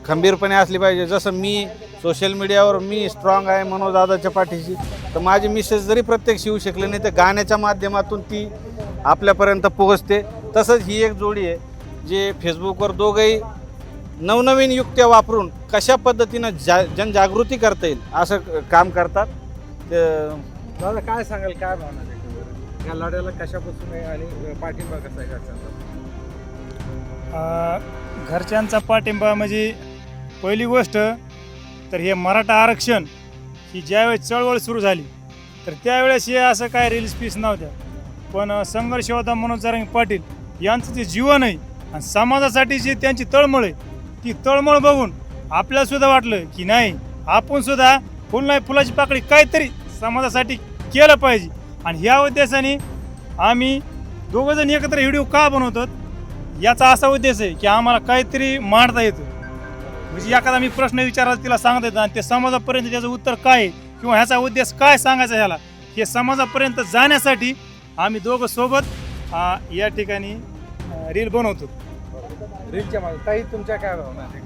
खंबीरपणे असली पाहिजे. जसं मी सोशल मीडियावर मी स्ट्रॉंग आहे मनोजदादाच्या पाठीशी, तर माझी मिसेस जरी प्रत्यक्ष येऊ शकले नाही तर गाण्याच्या माध्यमातून ती आपल्यापर्यंत पोहोचते. तसंच ही एक जोडी आहे जे फेसबुकवर दोघंही नवनवीन युक्त्या वापरून कशा पद्धतीनं जनजागृती करता येईल असं काम करतात. दादा काय सांगाल, काय भावना त्याच्यावर, या लढ्याला कशापासून आहे आणि पाठिंबा कसा आहे घरच्यांचा? घरच्यांचा पाठिंबा म्हणजे पहिली गोष्ट तर हे मराठा आरक्षण ही ज्यावेळेस चळवळ सुरू झाली तर त्यावेळेस हे असं काय रील्स पीस नव्हत्या, पण संघर्ष होता मनोज जरांगे पाटील यांचं जे जीवन आहे आणि समाजासाठी जी त्यांची तळमळ आहे ती तळमळ बघून आपल्यालासुद्धा वाटलं की नाही आपण सुद्धा फुल नाही फुलाची पाकळी काहीतरी समाजासाठी केलं पाहिजे. आणि ह्या उद्देशाने आम्ही दोघंजण एकत्र व्हिडिओ का बनवतो याचा असा उद्देश आहे की आम्हाला काहीतरी मांडता येतं. म्हणजे एखादा मी प्रश्न विचारायला तिला सांगता येतं आणि ते समाजापर्यंत त्याचं उत्तर काय आहे किंवा ह्याचा उद्देश काय सांगायचा ह्याला हे समाजापर्यंत जाण्यासाठी आम्ही दोघं सोबत या ठिकाणी रील बनवतो. रीलच्या मागे ताई तुमच्या काय भावना आहे?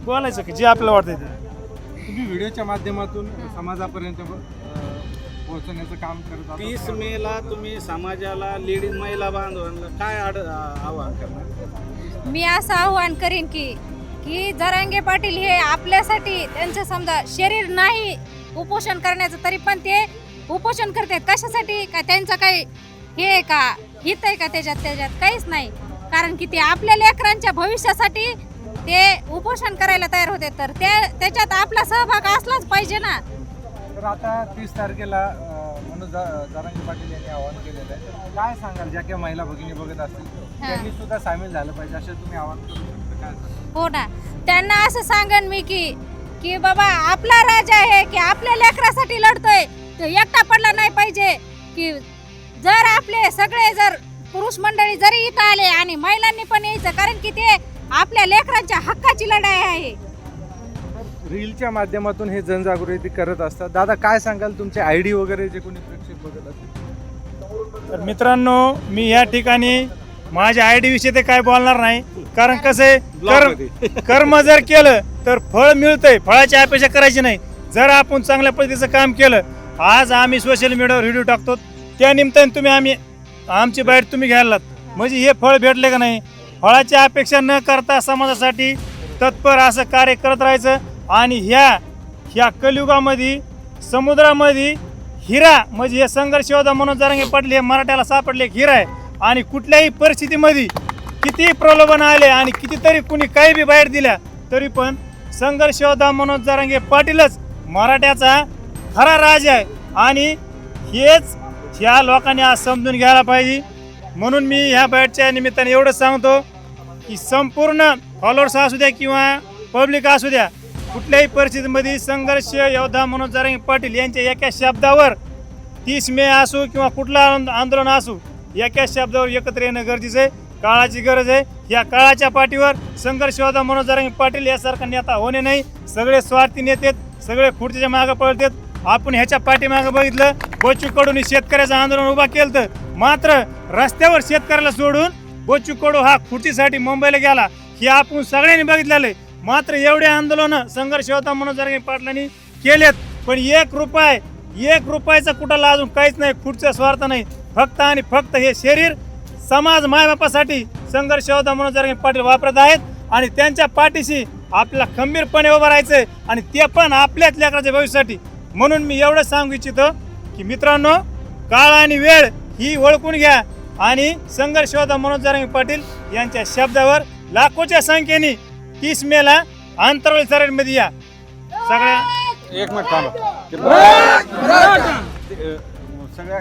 बोलायचं की जे आपल्याला वाटतं ते. तुम्ही व्हिडिओच्या माध्यमातून समाजापर्यंत पोहोचण्याचं काम करत आहात. 30 मेला तुम्ही समाजाला लेडीज महिला बांधवांना काय आवाहन करणार? मी असं आव्हान करीन की जरांगे पाटील हे आपल्यासाठी त्यांचं समजा शरीर नाही उपोषण करण्याचं तरी पण ते उपोषण करतात. कशासाठी? का त्यांचं काही हे आहे का हित आहे का त्याच्यात काहीच नाही. कारण की ते आपल्या लेकरांच्या भविष्यासाठी ते उपोषण करायला तयार होते, तर त्याच्यात आपला सहभाग असलाच पाहिजे ना. तर आता 30 तारखेला मनोज जरांगे पाटील यांनी आवाहन केलेलं आहे. तर काय सांगाल, ज्या काही महिला भगिनी बघत असतील त्यांनी सुद्धा सामील झालं पाहिजे असं तुम्ही आवाहन करू शकता? काय सांगाल? हो ना, त्यांना असं सांगन मी की बाबा आपला राजा आहे की आपल्या लेकरासाठी लढतोय, तो एकटा पडला नाही पाहिजे. की जर आपले सगळे जर पुरुष मंडळी जरी इथं आले आणि महिलांनी पण यायचं, कारण की ते आपल्या लेकरांच्या हक्काची लढाई आहे. रीलच्या माध्यमातून हे जनजागृती करत असतात. दादा काय सांगाल, तुमचे आयडी वगैरे जे कोणी प्रेक्षक बघत असतील? तर मित्रांनो मी या ठिकाणी माझ्या आयडी विषयी ते काय बोलणार नाही, कारण कसं आहे कर्म जर केलं तर फळ मिळतंय, फळाची अपेक्षा करायची नाही. जर आपण चांगल्या पद्धतीचं काम केलं, आज आम्ही सोशल मीडियावर व्हिडिओ टाकतो त्या निमित्ताने तुम्ही आमची बाईट तुम्ही घ्यायला म्हणजे हे फळ भेटले का नाही. फळाची अपेक्षा न करता समाजासाठी तत्पर असं कार्य करत राहायचं. आणि ह्या कलियुगामध्ये समुद्रामध्ये हिरा म्हणजे हे संघर्ष योद्धा मनोज जरांगे पाटील हे मराठ्याला सापडले एक हिरा आहे. आणि कुठल्याही परिस्थितीमध्ये किती प्रलोभन आले आणि कितीतरी कुणी काही बी बाहेर दिल्या तरी पण संघर्ष योद्धा मनोज जरांगे पाटीलच मराठ्याचा खरा राज आहे. आणि हेच ह्या लोकांनी आज समजून घ्यायला पाहिजे. म्हणून मी ह्या बाईटच्या निमित्ताने एवढंच सांगतो की संपूर्ण फॉलोअर्स असू द्या किंवा पब्लिक असू द्या, कुठल्याही परिस्थितीमध्ये संघर्ष योद्धा मनोज जरांगे पाटील यांच्या एका शब्दावर 30 मे असो किंवा कुठला आंदोलन असो एका शब्दावर एकत्र येणं गरजेचं आहे. काळाची गरज आहे. या काळाच्या पाठीवर संघर्ष योद्धा मनोज जरांगे पाटील यासारखा नेता होणे नाही. सगळे स्वार्थी नेते, सगळे खुर्चीच्या मागं पळतात. आपण ह्याच्या पाठीमागं बघितलं बच्चू कडूंनी शेतकऱ्याचं आंदोलन उभा केलं, तर मात्र रस्त्यावर शेतकऱ्याला सोडून बच्चू कडू हा खुर्चीसाठी मुंबईला गेला हे आपण सगळ्यांनी बघितलेलं आहे. मात्र एवढे आंदोलन संघर्ष योद्धा मनोज जरांगे पाटलांनी केलेत, पण 1 रुपयाचा कुठाला अजून काहीच नाही. खुर्च्या स्वार्थ नाही, फक्त आणि फक्त हे शरीर समाज मायबापासाठी संघर्ष योद्धा मनोज जरांगे पाटील वापरत आहेत. आणि त्यांच्या पाठीशी आपल्याला खंबीरपणे उभं राहायचंय आणि ते पण आपल्याच लेकराच्या भविष्यासाठी. म्हणून मी एवढं सांगू इच्छितो की मित्रांनो, काळ आणि वेळ ही ओळखून घ्या आणि संघर्ष योद्धा मनोज जरांगे पाटील यांच्या शब्दावर लाखोच्या संख्येने 30 मेला आंतरवली सराईमध्ये या. सगळ्या एक मिनिट थांबा. सगळ्या